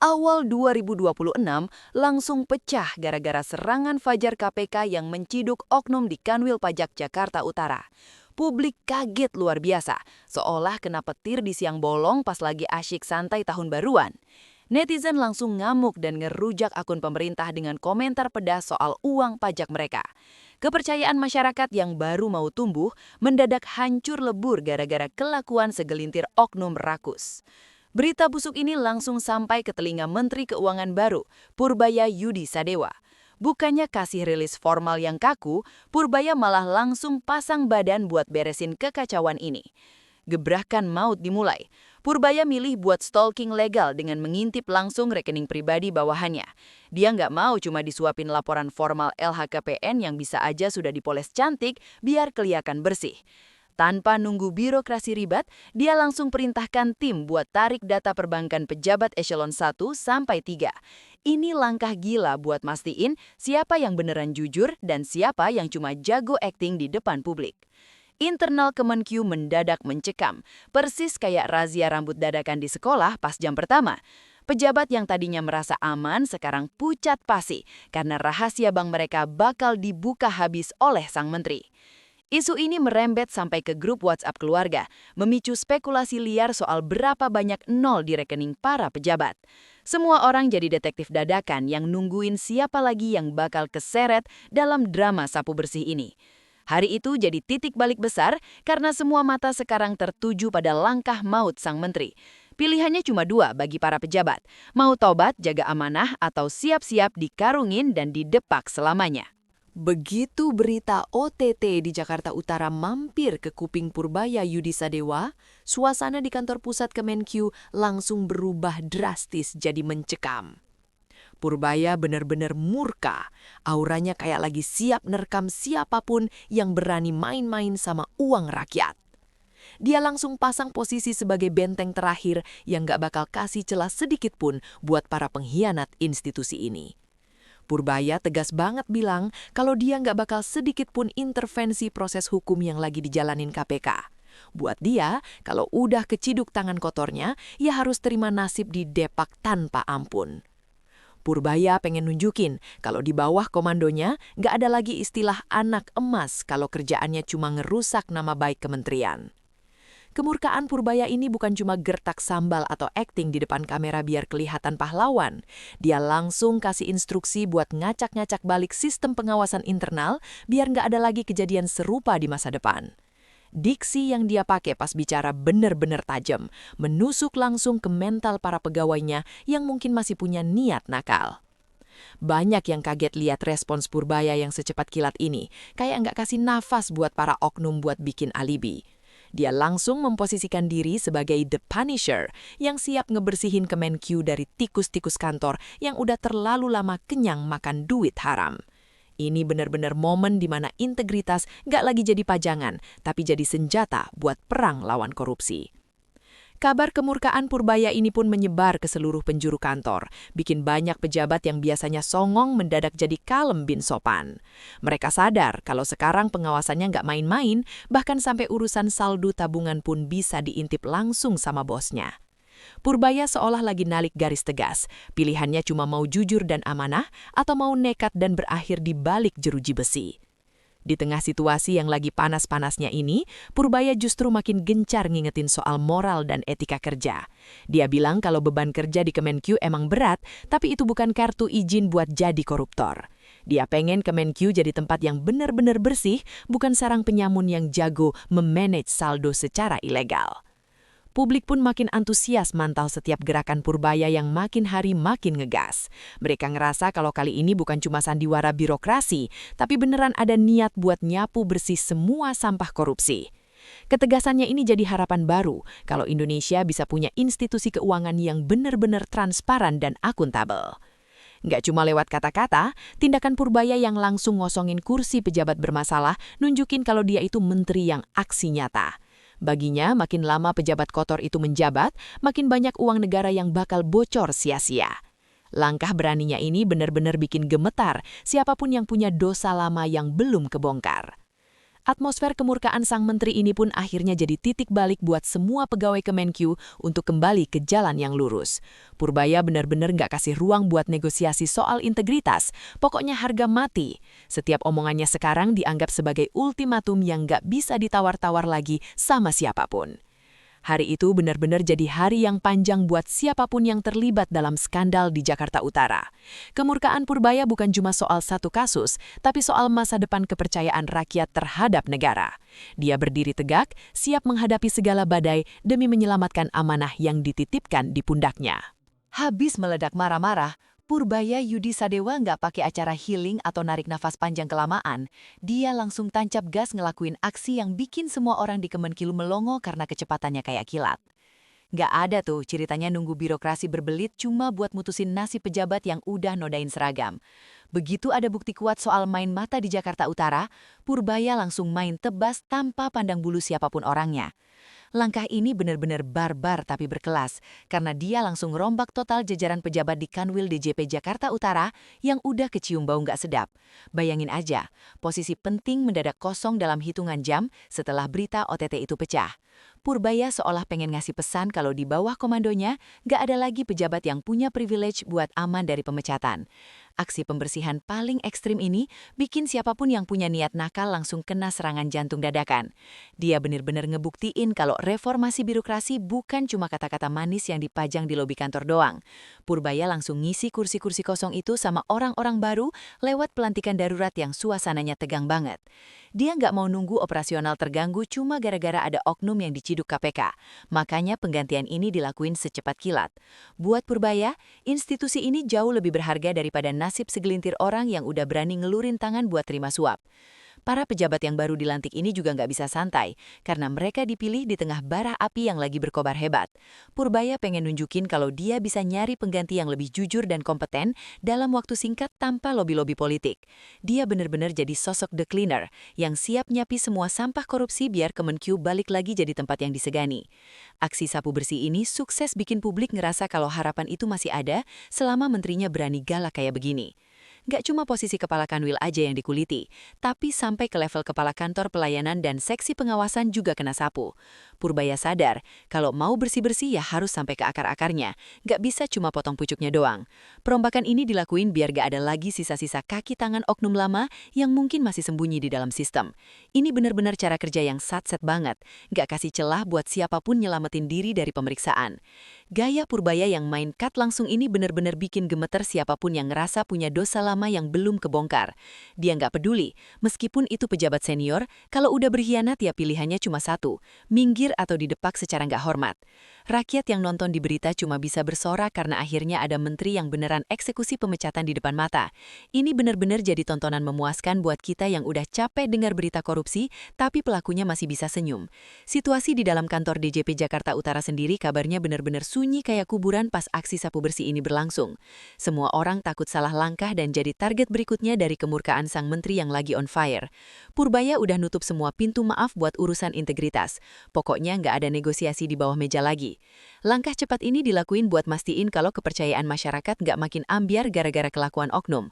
Awal 2026 langsung pecah gara-gara serangan fajar KPK yang menciduk oknum di Kanwil Pajak Jakarta Utara. Publik kaget luar biasa, seolah kena petir di siang bolong pas lagi asyik santai tahun baruan. Netizen langsung ngamuk dan ngerujak akun pemerintah dengan komentar pedas soal uang pajak mereka. Kepercayaan masyarakat yang baru mau tumbuh mendadak hancur lebur gara-gara kelakuan segelintir oknum rakus. Berita busuk ini langsung sampai ke telinga Menteri Keuangan baru, Purbaya Yudi Sadewa. Bukannya kasih rilis formal yang kaku, Purbaya malah langsung pasang badan buat beresin kekacauan ini. Gebrakan maut dimulai. Purbaya milih buat stalking legal dengan mengintip langsung rekening pribadi bawahannya. Dia nggak mau cuma disuapin laporan formal LHKPN yang bisa aja sudah dipoles cantik biar kelihatan bersih. Tanpa nunggu birokrasi ribet, dia langsung perintahkan tim buat tarik data perbankan pejabat eselon 1 sampai 3. Ini langkah gila buat mastiin siapa yang beneran jujur dan siapa yang cuma jago akting di depan publik. Internal Kemenkyu mendadak mencekam, persis kayak razia rambut dadakan di sekolah pas jam pertama. Pejabat yang tadinya merasa aman sekarang pucat pasi karena rahasia bank mereka bakal dibuka habis oleh sang menteri. Isu ini merembet sampai ke grup WhatsApp keluarga, memicu spekulasi liar soal berapa banyak nol di rekening para pejabat. Semua orang jadi detektif dadakan yang nungguin siapa lagi yang bakal keseret dalam drama sapu bersih ini. Hari itu jadi titik balik besar karena semua mata sekarang tertuju pada langkah maut sang menteri. Pilihannya cuma dua bagi para pejabat, mau tobat, jaga amanah, atau siap-siap dikarungin dan didepak selamanya. Begitu berita OTT di Jakarta Utara mampir ke kuping Purbaya Yudi Sadewa, suasana di kantor pusat Kemenkyu langsung berubah drastis jadi mencekam. Purbaya benar-benar murka, auranya kayak lagi siap nerekam siapapun yang berani main-main sama uang rakyat. Dia langsung pasang posisi sebagai benteng terakhir yang gak bakal kasih celah sedikit pun buat para pengkhianat institusi ini. Purbaya tegas banget bilang kalau dia nggak bakal sedikit pun intervensi proses hukum yang lagi dijalanin KPK. Buat dia, kalau udah keciduk tangan kotornya, ya harus terima nasib di depak tanpa ampun. Purbaya pengen nunjukin kalau di bawah komandonya nggak ada lagi istilah anak emas kalau kerjaannya cuma ngerusak nama baik kementerian. Kemurkaan Purbaya ini bukan cuma gertak sambal atau akting di depan kamera biar kelihatan pahlawan. Dia langsung kasih instruksi buat ngacak-ngacak balik sistem pengawasan internal biar nggak ada lagi kejadian serupa di masa depan. Diksi yang dia pakai pas bicara bener-bener tajam, menusuk langsung ke mental para pegawainya yang mungkin masih punya niat nakal. Banyak yang kaget lihat respons Purbaya yang secepat kilat ini, kayak nggak kasih nafas buat para oknum buat bikin alibi. Dia langsung memposisikan diri sebagai The Punisher yang siap ngebersihin Kemenkyu dari tikus-tikus kantor yang udah terlalu lama kenyang makan duit haram. Ini benar-benar momen di mana integritas gak lagi jadi pajangan, tapi jadi senjata buat perang lawan korupsi. Kabar kemurkaan Purbaya ini pun menyebar ke seluruh penjuru kantor, bikin banyak pejabat yang biasanya songong mendadak jadi kalem bin sopan. Mereka sadar kalau sekarang pengawasannya nggak main-main, bahkan sampai urusan saldo tabungan pun bisa diintip langsung sama bosnya. Purbaya seolah lagi nalik garis tegas, pilihannya cuma mau jujur dan amanah atau mau nekat dan berakhir di balik jeruji besi. Di tengah situasi yang lagi panas-panasnya ini, Purbaya justru makin gencar ngingetin soal moral dan etika kerja. Dia bilang kalau beban kerja di Kemenkyu emang berat, tapi itu bukan kartu izin buat jadi koruptor. Dia pengen Kemenkyu jadi tempat yang benar-benar bersih, bukan sarang penyamun yang jago memanage saldo secara ilegal. Publik pun makin antusias mantau setiap gerakan Purbaya yang makin hari makin ngegas. Mereka ngerasa kalau kali ini bukan cuma sandiwara birokrasi, tapi beneran ada niat buat nyapu bersih semua sampah korupsi. Ketegasannya ini jadi harapan baru kalau Indonesia bisa punya institusi keuangan yang benar-benar transparan dan akuntabel. Nggak cuma lewat kata-kata, tindakan Purbaya yang langsung ngosongin kursi pejabat bermasalah nunjukin kalau dia itu menteri yang aksi nyata. Baginya, makin lama pejabat kotor itu menjabat, makin banyak uang negara yang bakal bocor sia-sia. Langkah beraninya ini benar-benar bikin gemetar siapapun yang punya dosa lama yang belum kebongkar. Atmosfer kemurkaan sang menteri ini pun akhirnya jadi titik balik buat semua pegawai Kemenkyu untuk kembali ke jalan yang lurus. Purbaya benar-benar nggak kasih ruang buat negosiasi soal integritas, pokoknya harga mati. Setiap omongannya sekarang dianggap sebagai ultimatum yang nggak bisa ditawar-tawar lagi sama siapapun. Hari itu benar-benar jadi hari yang panjang buat siapapun yang terlibat dalam skandal di Jakarta Utara. Kemurkaan Purbaya bukan cuma soal satu kasus, tapi soal masa depan kepercayaan rakyat terhadap negara. Dia berdiri tegak, siap menghadapi segala badai demi menyelamatkan amanah yang dititipkan di pundaknya. Habis meledak marah-marah, Purbaya Yudi Sadewa nggak pakai acara healing atau narik nafas panjang kelamaan. Dia langsung tancap gas ngelakuin aksi yang bikin semua orang di Kemenkilu melongo karena kecepatannya kayak kilat. Nggak ada tuh ceritanya nunggu birokrasi berbelit cuma buat mutusin nasib pejabat yang udah nodain seragam. Begitu ada bukti kuat soal main mata di Jakarta Utara, Purbaya langsung main tebas tanpa pandang bulu siapapun orangnya. Langkah ini benar-benar barbar tapi berkelas, karena dia langsung rombak total jajaran pejabat di Kanwil DJP Jakarta Utara yang udah kecium bau nggak sedap. Bayangin aja, posisi penting mendadak kosong dalam hitungan jam setelah berita OTT itu pecah. Purbaya seolah pengen ngasih pesan kalau di bawah komandonya nggak ada lagi pejabat yang punya privilege buat aman dari pemecatan. Aksi pembersihan paling ekstrim ini bikin siapapun yang punya niat nakal langsung kena serangan jantung dadakan. Dia benar-benar ngebuktiin kalau reformasi birokrasi bukan cuma kata-kata manis yang dipajang di lobi kantor doang. Purbaya langsung ngisi kursi-kursi kosong itu sama orang-orang baru lewat pelantikan darurat yang suasananya tegang banget. Dia nggak mau nunggu operasional terganggu cuma gara-gara ada oknum yang diciduk KPK. Makanya penggantian ini dilakuin secepat kilat. Buat Purbaya, institusi ini jauh lebih berharga daripada nasib segelintir orang yang udah berani ngelurin tangan buat terima suap. Para pejabat yang baru dilantik ini juga nggak bisa santai, karena mereka dipilih di tengah bara api yang lagi berkobar hebat. Purbaya pengen nunjukin kalau dia bisa nyari pengganti yang lebih jujur dan kompeten dalam waktu singkat tanpa lobi-lobi politik. Dia benar-benar jadi sosok the cleaner, yang siap nyapi semua sampah korupsi biar Kemenkyu balik lagi jadi tempat yang disegani. Aksi sapu bersih ini sukses bikin publik ngerasa kalau harapan itu masih ada selama menterinya berani galak kayak begini. Gak cuma posisi kepala kanwil aja yang dikuliti, tapi sampai ke level kepala kantor pelayanan dan seksi pengawasan juga kena sapu. Purbaya sadar, kalau mau bersih-bersih ya harus sampai ke akar-akarnya, gak bisa cuma potong pucuknya doang. Perombakan ini dilakuin biar gak ada lagi sisa-sisa kaki tangan oknum lama yang mungkin masih sembunyi di dalam sistem. Ini benar-benar cara kerja yang satset banget, gak kasih celah buat siapapun nyelamatin diri dari pemeriksaan. Gaya Purbaya yang main cut langsung ini benar-benar bikin gemeter siapapun yang ngerasa punya dosa lama yang belum kebongkar. Dia nggak peduli, meskipun itu pejabat senior, kalau udah berkhianat ya pilihannya cuma satu, minggir atau didepak secara nggak hormat. Rakyat yang nonton di berita cuma bisa bersorak karena akhirnya ada menteri yang beneran eksekusi pemecatan di depan mata. Ini benar-benar jadi tontonan memuaskan buat kita yang udah capek dengar berita korupsi, tapi pelakunya masih bisa senyum. Situasi di dalam kantor DJP Jakarta Utara sendiri kabarnya benar-benar sunyi kayak kuburan pas aksi sapu bersih ini berlangsung. Semua orang takut salah langkah dan jadi target berikutnya dari kemurkaan sang menteri yang lagi on fire. Purbaya udah nutup semua pintu maaf buat urusan integritas. Pokoknya nggak ada negosiasi di bawah meja lagi. Langkah cepat ini dilakuin buat mastiin kalau kepercayaan masyarakat nggak makin ambiar gara-gara kelakuan oknum.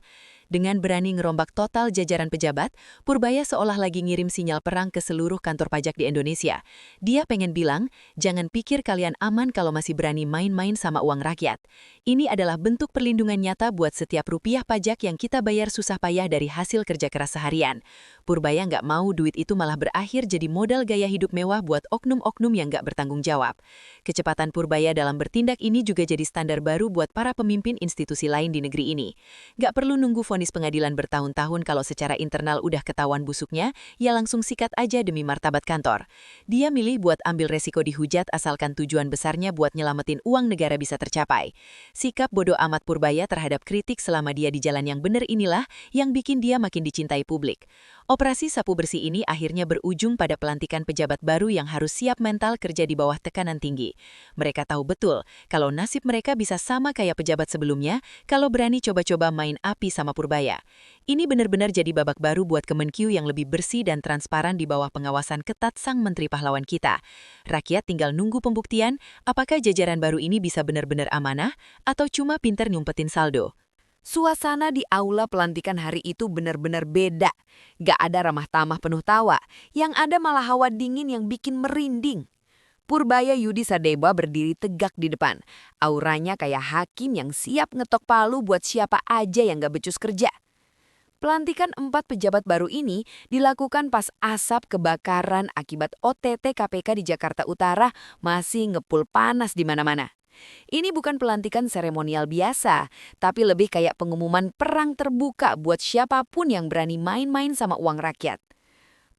Dengan berani ngerombak total jajaran pejabat, Purbaya seolah lagi ngirim sinyal perang ke seluruh kantor pajak di Indonesia. Dia pengen bilang, jangan pikir kalian aman kalau masih berani main-main sama uang rakyat. Ini adalah bentuk perlindungan nyata buat setiap rupiah pajak yang kita bayar susah payah dari hasil kerja keras seharian. Purbaya nggak mau duit itu malah berakhir jadi modal gaya hidup mewah buat oknum-oknum yang nggak bertanggung jawab. Kecepatan Purbaya dalam bertindak ini juga jadi standar baru buat para pemimpin institusi lain di negeri ini. Nggak perlu nunggu vonis pengadilan bertahun-tahun kalau secara internal udah ketahuan busuknya, ya langsung sikat aja demi martabat kantor. Dia milih buat ambil resiko dihujat asalkan tujuan besarnya buat nyelamatin uang negara bisa tercapai. Sikap bodoh amat Purbaya terhadap kritik selama dia di jalan yang benar inilah yang bikin dia makin dicintai publik. Operasi sapu bersih ini akhirnya berujung pada pelantikan pejabat baru yang harus siap mental kerja di bawah tekanan tinggi. Mereka tahu betul kalau nasib mereka bisa sama kayak pejabat sebelumnya kalau berani coba-coba main api sama Purbaya. Ini benar-benar jadi babak baru buat Kemenkyu yang lebih bersih dan transparan di bawah pengawasan ketat sang menteri pahlawan kita. Rakyat tinggal nunggu pembuktian apakah jajaran baru ini bisa benar-benar amanah atau cuma pinter nyumpetin saldo. Suasana di aula pelantikan hari itu benar-benar beda. Gak ada ramah tamah penuh tawa, yang ada malah hawa dingin yang bikin merinding. Purbaya Yudi Sadeba berdiri tegak di depan. Auranya kayak hakim yang siap ngetok palu buat siapa aja yang gak becus kerja. Pelantikan 4 pejabat baru ini dilakukan pas asap kebakaran akibat OTT KPK di Jakarta Utara masih ngepul panas di mana-mana. Ini bukan pelantikan seremonial biasa, tapi lebih kayak pengumuman perang terbuka buat siapapun yang berani main-main sama uang rakyat.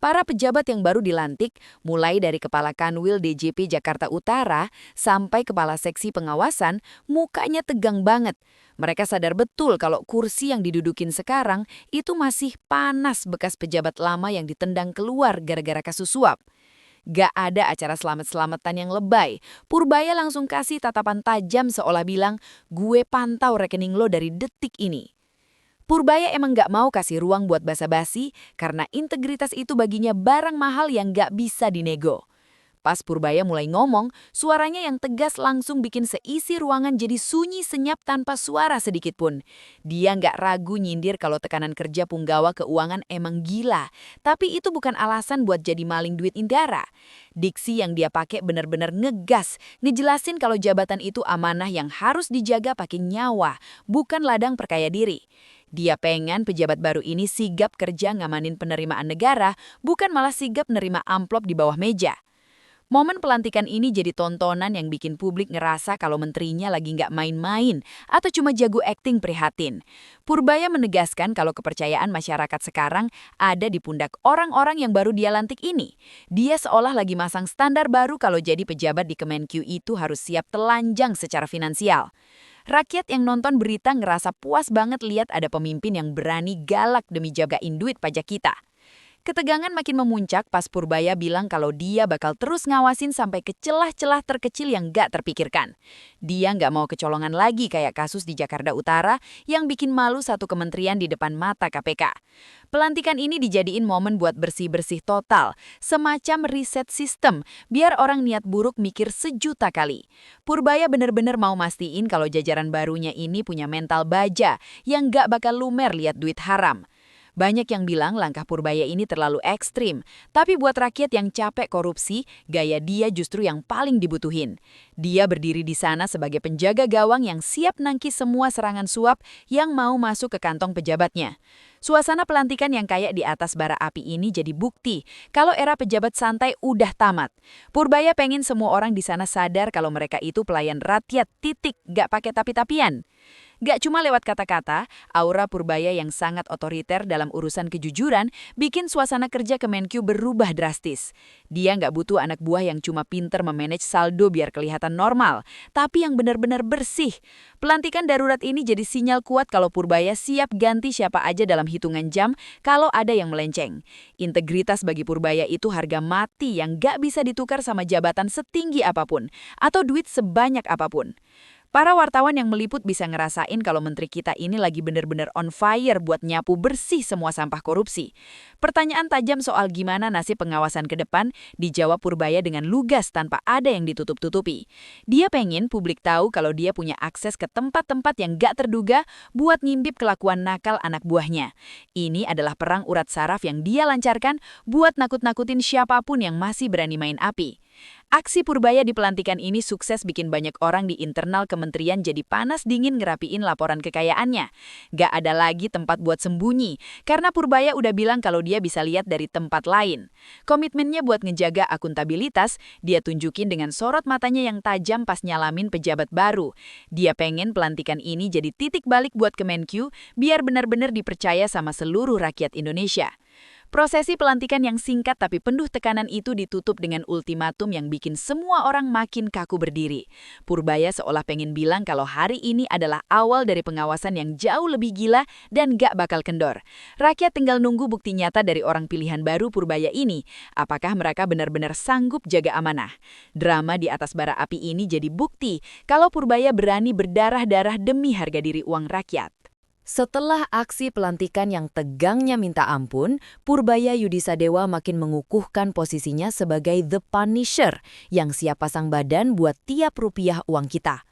Para pejabat yang baru dilantik, mulai dari Kepala Kanwil DJP Jakarta Utara sampai Kepala Seksi Pengawasan, mukanya tegang banget. Mereka sadar betul kalau kursi yang didudukin sekarang itu masih panas bekas pejabat lama yang ditendang keluar gara-gara kasus suap. Gak ada acara selamat-selamatan yang lebay. Purbaya langsung kasih tatapan tajam seolah bilang, gue pantau rekening lo dari detik ini. Purbaya emang gak mau kasih ruang buat basa-basi karena integritas itu baginya barang mahal yang gak bisa dinego. Pas Purbaya mulai ngomong, suaranya yang tegas langsung bikin seisi ruangan jadi sunyi senyap tanpa suara sedikit pun. Dia nggak ragu nyindir kalau tekanan kerja punggawa keuangan emang gila. Tapi itu bukan alasan buat jadi maling duit Indara. Diksi yang dia pakai benar-benar ngegas, ngejelasin kalau jabatan itu amanah yang harus dijaga pakai nyawa, bukan ladang perkaya diri. Dia pengen pejabat baru ini sigap kerja ngamanin penerimaan negara, bukan malah sigap nerima amplop di bawah meja. Momen pelantikan ini jadi tontonan yang bikin publik ngerasa kalau menterinya lagi nggak main-main atau cuma jago akting prihatin. Purbaya menegaskan kalau kepercayaan masyarakat sekarang ada di pundak orang-orang yang baru dia lantik ini. Dia seolah lagi masang standar baru kalau jadi pejabat di Kemenq itu harus siap telanjang secara finansial. Rakyat yang nonton berita ngerasa puas banget lihat ada pemimpin yang berani galak demi jagain duit pajak kita. Ketegangan makin memuncak pas Purbaya bilang kalau dia bakal terus ngawasin sampai ke celah-celah terkecil yang gak terpikirkan. Dia nggak mau kecolongan lagi kayak kasus di Jakarta Utara yang bikin malu satu kementerian di depan mata KPK. Pelantikan ini dijadiin momen buat bersih-bersih total, semacam reset sistem, biar orang niat buruk mikir sejuta kali. Purbaya bener-bener mau mastiin kalau jajaran barunya ini punya mental baja yang gak bakal lumer lihat duit haram. Banyak yang bilang langkah Purbaya ini terlalu ekstrim, tapi buat rakyat yang capek korupsi, gaya dia justru yang paling dibutuhin. Dia berdiri di sana sebagai penjaga gawang yang siap nangkis semua serangan suap yang mau masuk ke kantong pejabatnya. Suasana pelantikan yang kayak di atas bara api ini jadi bukti kalau era pejabat santai udah tamat. Purbaya pengen semua orang di sana sadar kalau mereka itu pelayan rakyat, titik, gak pakai tapi-tapian. Gak cuma lewat kata-kata, aura Purbaya yang sangat otoriter dalam urusan kejujuran bikin suasana kerja Kemenq berubah drastis. Dia nggak butuh anak buah yang cuma pinter memanage saldo biar kelihatan normal, tapi yang benar-benar bersih. Pelantikan darurat ini jadi sinyal kuat kalau Purbaya siap ganti siapa aja dalam hitungan jam kalau ada yang melenceng. Integritas bagi Purbaya itu harga mati yang nggak bisa ditukar sama jabatan setinggi apapun atau duit sebanyak apapun. Para wartawan yang meliput bisa ngerasain kalau menteri kita ini lagi bener-bener on fire buat nyapu bersih semua sampah korupsi. Pertanyaan tajam soal gimana nasib pengawasan ke depan dijawab Purbaya dengan lugas tanpa ada yang ditutup-tutupi. Dia pengen publik tahu kalau dia punya akses ke tempat-tempat yang gak terduga buat ngimbip kelakuan nakal anak buahnya. Ini adalah perang urat saraf yang dia lancarkan buat nakut-nakutin siapapun yang masih berani main api. Aksi Purbaya di pelantikan ini sukses bikin banyak orang di internal kementerian jadi panas dingin ngerapiin laporan kekayaannya. Gak ada lagi tempat buat sembunyi, karena Purbaya udah bilang kalau dia bisa lihat dari tempat lain. Komitmennya buat ngejaga akuntabilitas, dia tunjukin dengan sorot matanya yang tajam pas nyalamin pejabat baru. Dia pengen pelantikan ini jadi titik balik buat Kemenq, biar benar-benar dipercaya sama seluruh rakyat Indonesia. Prosesi pelantikan yang singkat tapi penuh tekanan itu ditutup dengan ultimatum yang bikin semua orang makin kaku berdiri. Purbaya seolah pengen bilang kalau hari ini adalah awal dari pengawasan yang jauh lebih gila dan gak bakal kendor. Rakyat tinggal nunggu bukti nyata dari orang pilihan baru Purbaya ini. Apakah mereka benar-benar sanggup jaga amanah? Drama di atas bara api ini jadi bukti kalau Purbaya berani berdarah-darah demi harga diri uang rakyat. Setelah aksi pelantikan yang tegangnya minta ampun, Purbaya Yudi Sadewa makin mengukuhkan posisinya sebagai The Punisher yang siap pasang badan buat tiap rupiah uang kita.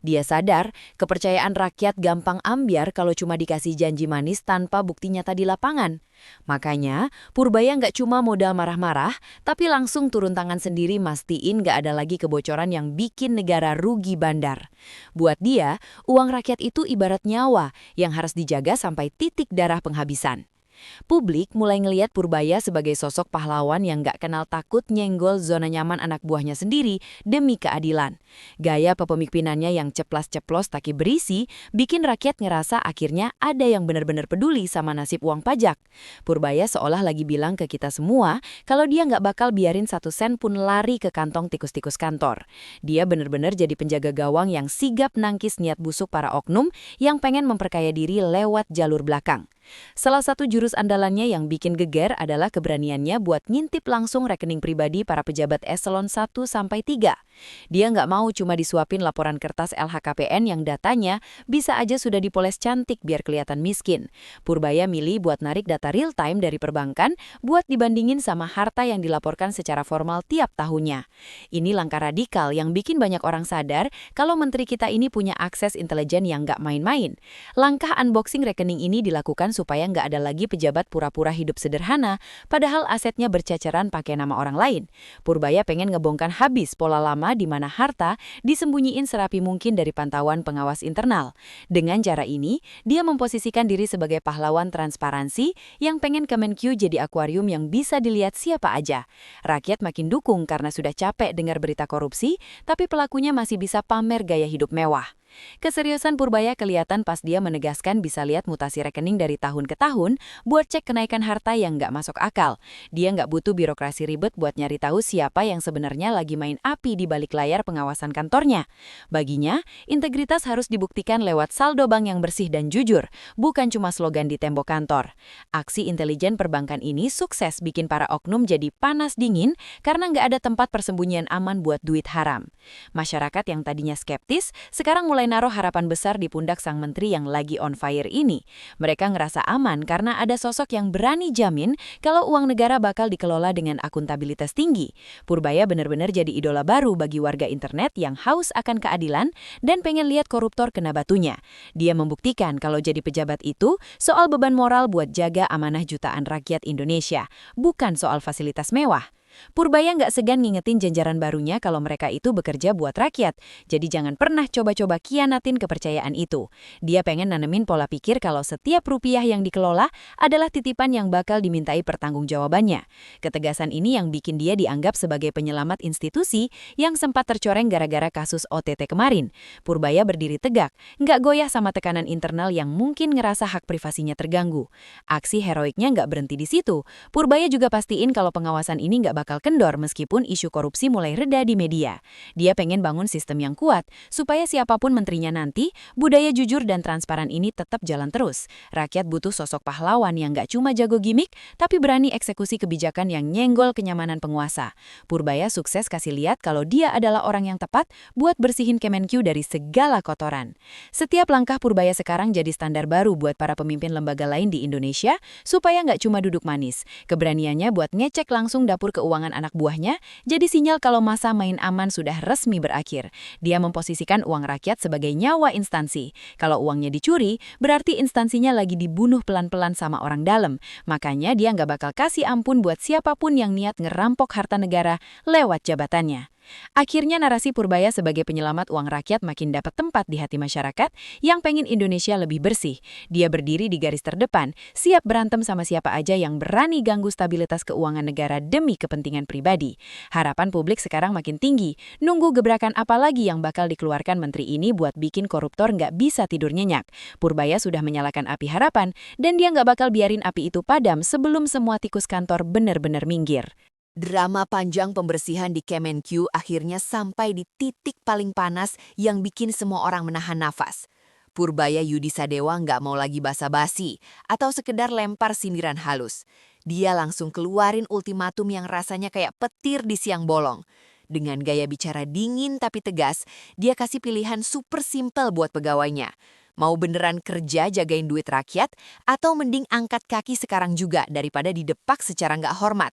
Dia sadar, kepercayaan rakyat gampang ambyar kalau cuma dikasih janji manis tanpa bukti nyata di lapangan. Makanya, Purbaya nggak cuma modal marah-marah, tapi langsung turun tangan sendiri mastiin nggak ada lagi kebocoran yang bikin negara rugi bandar. Buat dia, uang rakyat itu ibarat nyawa yang harus dijaga sampai titik darah penghabisan. Publik mulai ngelihat Purbaya sebagai sosok pahlawan yang gak kenal takut nyenggol zona nyaman anak buahnya sendiri demi keadilan. Gaya kepemimpinannya yang ceplas-ceplos taki berisi bikin rakyat ngerasa akhirnya ada yang benar-benar peduli sama nasib uang pajak. Purbaya seolah lagi bilang ke kita semua kalau dia gak bakal biarin 1 sen pun lari ke kantong tikus-tikus kantor. Dia benar-benar jadi penjaga gawang yang sigap nangkis niat busuk para oknum yang pengen memperkaya diri lewat jalur belakang. Salah satu jurus andalannya yang bikin geger adalah keberaniannya buat ngintip langsung rekening pribadi para pejabat eselon 1-3. Dia nggak mau cuma disuapin laporan kertas LHKPN yang datanya bisa aja sudah dipoles cantik biar kelihatan miskin. Purbaya milih buat narik data real time dari perbankan buat dibandingin sama harta yang dilaporkan secara formal tiap tahunnya. Ini langkah radikal yang bikin banyak orang sadar kalau menteri kita ini punya akses intelijen yang nggak main-main. Langkah unboxing rekening ini dilakukan supaya nggak ada lagi pejabat pura-pura hidup sederhana, padahal asetnya berceceran pakai nama orang lain. Purbaya pengen ngebongkar habis pola lama di mana harta disembunyiin serapi mungkin dari pantauan pengawas internal. Dengan cara ini, dia memposisikan diri sebagai pahlawan transparansi yang pengen Kemenq jadi akuarium yang bisa dilihat siapa aja. Rakyat makin dukung karena sudah capek dengar berita korupsi, tapi pelakunya masih bisa pamer gaya hidup mewah. Keseriusan Purbaya kelihatan pas dia menegaskan bisa lihat mutasi rekening dari tahun ke tahun buat cek kenaikan harta yang nggak masuk akal. Dia nggak butuh birokrasi ribet buat nyari tahu siapa yang sebenarnya lagi main api di balik layar pengawasan kantornya. Baginya, integritas harus dibuktikan lewat saldo bank yang bersih dan jujur, bukan cuma slogan di tembok kantor. Aksi intelijen perbankan ini sukses bikin para oknum jadi panas dingin karena nggak ada tempat persembunyian aman buat duit haram. Masyarakat yang tadinya skeptis, sekarang mulai naruh harapan besar di pundak sang menteri yang lagi on fire ini. Mereka ngerasa aman karena ada sosok yang berani jamin kalau uang negara bakal dikelola dengan akuntabilitas tinggi. Purbaya benar-benar jadi idola baru bagi warga internet yang haus akan keadilan dan pengen lihat koruptor kena batunya. Dia membuktikan kalau jadi pejabat itu soal beban moral buat jaga amanah jutaan rakyat Indonesia, bukan soal fasilitas mewah. Purbaya nggak segan ngingetin jajaran barunya kalau mereka itu bekerja buat rakyat, jadi jangan pernah coba-coba khianatin kepercayaan itu. Dia pengen nanemin pola pikir kalau setiap rupiah yang dikelola adalah titipan yang bakal dimintai pertanggungjawabannya. Ketegasan ini yang bikin dia dianggap sebagai penyelamat institusi yang sempat tercoreng gara-gara kasus OTT kemarin. Purbaya berdiri tegak, nggak goyah sama tekanan internal yang mungkin ngerasa hak privasinya terganggu. Aksi heroiknya nggak berhenti di situ. Purbaya juga pastiin kalau pengawasan ini nggak bakal kendor meskipun isu korupsi mulai reda di media. Dia pengen bangun sistem yang kuat, supaya siapapun menterinya nanti, budaya jujur dan transparan ini tetap jalan terus. Rakyat butuh sosok pahlawan yang nggak cuma jago gimmick, tapi berani eksekusi kebijakan yang nyenggol kenyamanan penguasa. Purbaya sukses kasih lihat kalau dia adalah orang yang tepat buat bersihin Kemenq dari segala kotoran. Setiap langkah Purbaya sekarang jadi standar baru buat para pemimpin lembaga lain di Indonesia, supaya nggak cuma duduk manis. Keberaniannya buat ngecek langsung dapur keuangan anak buahnya, jadi sinyal kalau masa main aman sudah resmi berakhir. Dia memposisikan uang rakyat sebagai nyawa instansi. Kalau uangnya dicuri, berarti instansinya lagi dibunuh pelan-pelan sama orang dalam. Makanya dia nggak bakal kasih ampun buat siapapun yang niat ngerampok harta negara lewat jabatannya. Akhirnya narasi Purbaya sebagai penyelamat uang rakyat makin dapat tempat di hati masyarakat yang pengen Indonesia lebih bersih. Dia berdiri di garis terdepan, siap berantem sama siapa aja yang berani ganggu stabilitas keuangan negara demi kepentingan pribadi. Harapan publik sekarang makin tinggi, nunggu gebrakan apa lagi yang bakal dikeluarkan menteri ini buat bikin koruptor nggak bisa tidur nyenyak. Purbaya sudah menyalakan api harapan, dan dia nggak bakal biarin api itu padam sebelum semua tikus kantor benar-benar minggir. Drama panjang pembersihan di Kemenq akhirnya sampai di titik paling panas yang bikin semua orang menahan nafas. Purbaya Yudisadewa nggak mau lagi basa-basi atau sekedar lempar sindiran halus. Dia langsung keluarin ultimatum yang rasanya kayak petir di siang bolong. Dengan gaya bicara dingin tapi tegas, dia kasih pilihan super simpel buat pegawainya. Mau beneran kerja jagain duit rakyat atau mending angkat kaki sekarang juga daripada didepak secara nggak hormat.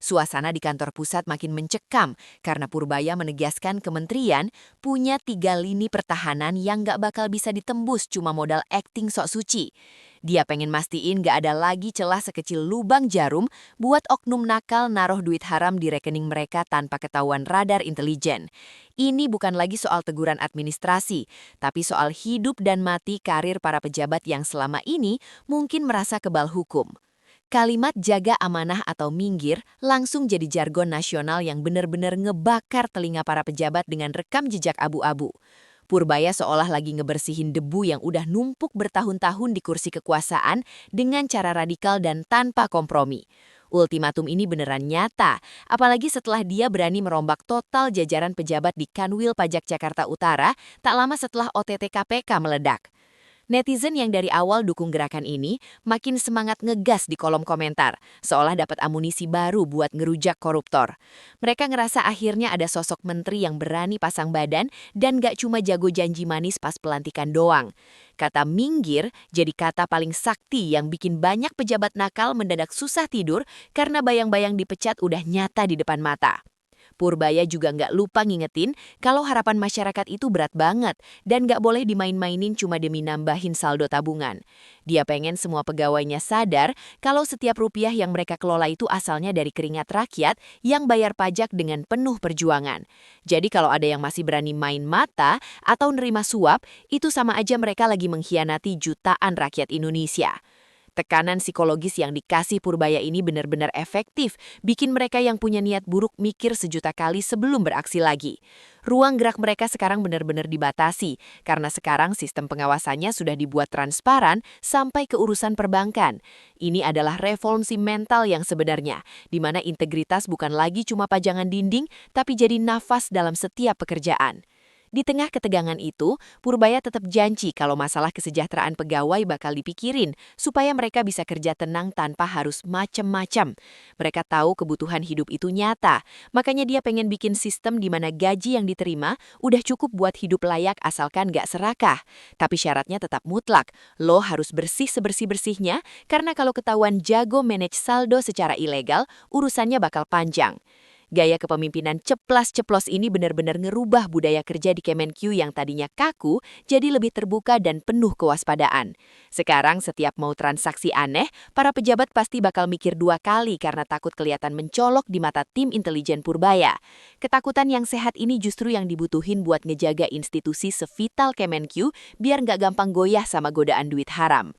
Suasana di kantor pusat makin mencekam karena Purbaya menegaskan kementerian punya 3 lini pertahanan yang nggak bakal bisa ditembus cuma modal akting sok suci. Dia pengen mastiin nggak ada lagi celah sekecil lubang jarum buat oknum nakal naruh duit haram di rekening mereka tanpa ketahuan radar intelijen. Ini bukan lagi soal teguran administrasi, tapi soal hidup dan mati karir para pejabat yang selama ini mungkin merasa kebal hukum. Kalimat jaga amanah atau minggir langsung jadi jargon nasional yang benar-benar ngebakar telinga para pejabat dengan rekam jejak abu-abu. Purbaya seolah lagi ngebersihin debu yang udah numpuk bertahun-tahun di kursi kekuasaan dengan cara radikal dan tanpa kompromi. Ultimatum ini beneran nyata, apalagi setelah dia berani merombak total jajaran pejabat di Kanwil Pajak Jakarta Utara tak lama setelah OTT KPK meledak. Netizen yang dari awal dukung gerakan ini makin semangat ngegas di kolom komentar, seolah dapat amunisi baru buat ngerujak koruptor. Mereka ngerasa akhirnya ada sosok menteri yang berani pasang badan dan gak cuma jago janji manis pas pelantikan doang. Kata minggir jadi kata paling sakti yang bikin banyak pejabat nakal mendadak susah tidur karena bayang-bayang dipecat udah nyata di depan mata. Purbaya juga nggak lupa ngingetin kalau harapan masyarakat itu berat banget dan nggak boleh dimain-mainin cuma demi nambahin saldo tabungan. Dia pengen semua pegawainya sadar kalau setiap rupiah yang mereka kelola itu asalnya dari keringat rakyat yang bayar pajak dengan penuh perjuangan. Jadi kalau ada yang masih berani main mata atau nerima suap, itu sama aja mereka lagi mengkhianati jutaan rakyat Indonesia. Tekanan psikologis yang dikasih Purbaya ini benar-benar efektif, bikin mereka yang punya niat buruk mikir sejuta kali sebelum beraksi lagi. Ruang gerak mereka sekarang benar-benar dibatasi, karena sekarang sistem pengawasannya sudah dibuat transparan sampai ke urusan perbankan. Ini adalah reformasi mental yang sebenarnya, di mana integritas bukan lagi cuma pajangan dinding, tapi jadi nafas dalam setiap pekerjaan. Di tengah ketegangan itu, Purbaya tetap janji kalau masalah kesejahteraan pegawai bakal dipikirin supaya mereka bisa kerja tenang tanpa harus macem-macem. Mereka tahu kebutuhan hidup itu nyata, makanya dia pengen bikin sistem di mana gaji yang diterima udah cukup buat hidup layak asalkan gak serakah. Tapi syaratnya tetap mutlak, lo harus bersih sebersih-bersihnya karena kalau ketahuan jago manage saldo secara ilegal, urusannya bakal panjang. Gaya kepemimpinan ceplas-ceplos ini benar-benar ngerubah budaya kerja di Kemenq yang tadinya kaku jadi lebih terbuka dan penuh kewaspadaan. Sekarang setiap mau transaksi aneh, para pejabat pasti bakal mikir 2 kali karena takut kelihatan mencolok di mata tim intelijen Purbaya. Ketakutan yang sehat ini justru yang dibutuhin buat ngejaga institusi sevital Kemenq biar nggak gampang goyah sama godaan duit haram.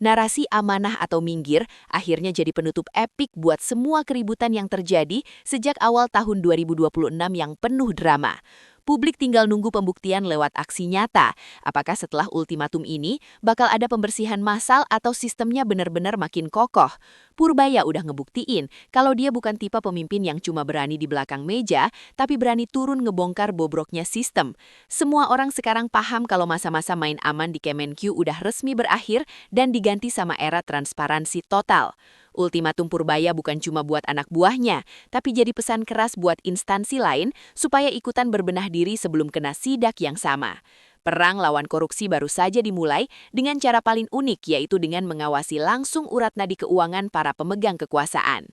Narasi amanah atau minggir akhirnya jadi penutup epik buat semua keributan yang terjadi sejak awal tahun 2026 yang penuh drama. Publik tinggal nunggu pembuktian lewat aksi nyata. Apakah setelah ultimatum ini bakal ada pembersihan massal atau sistemnya benar-benar makin kokoh? Purbaya udah ngebuktiin kalau dia bukan tipe pemimpin yang cuma berani di belakang meja, tapi berani turun ngebongkar bobroknya sistem. Semua orang sekarang paham kalau masa-masa main aman di Kemenq udah resmi berakhir dan diganti sama era transparansi total. Ultimatum Purbaya bukan cuma buat anak buahnya, tapi jadi pesan keras buat instansi lain supaya ikutan berbenah diri sebelum kena sidak yang sama. Perang lawan korupsi baru saja dimulai dengan cara paling unik, yaitu dengan mengawasi langsung urat nadi keuangan para pemegang kekuasaan.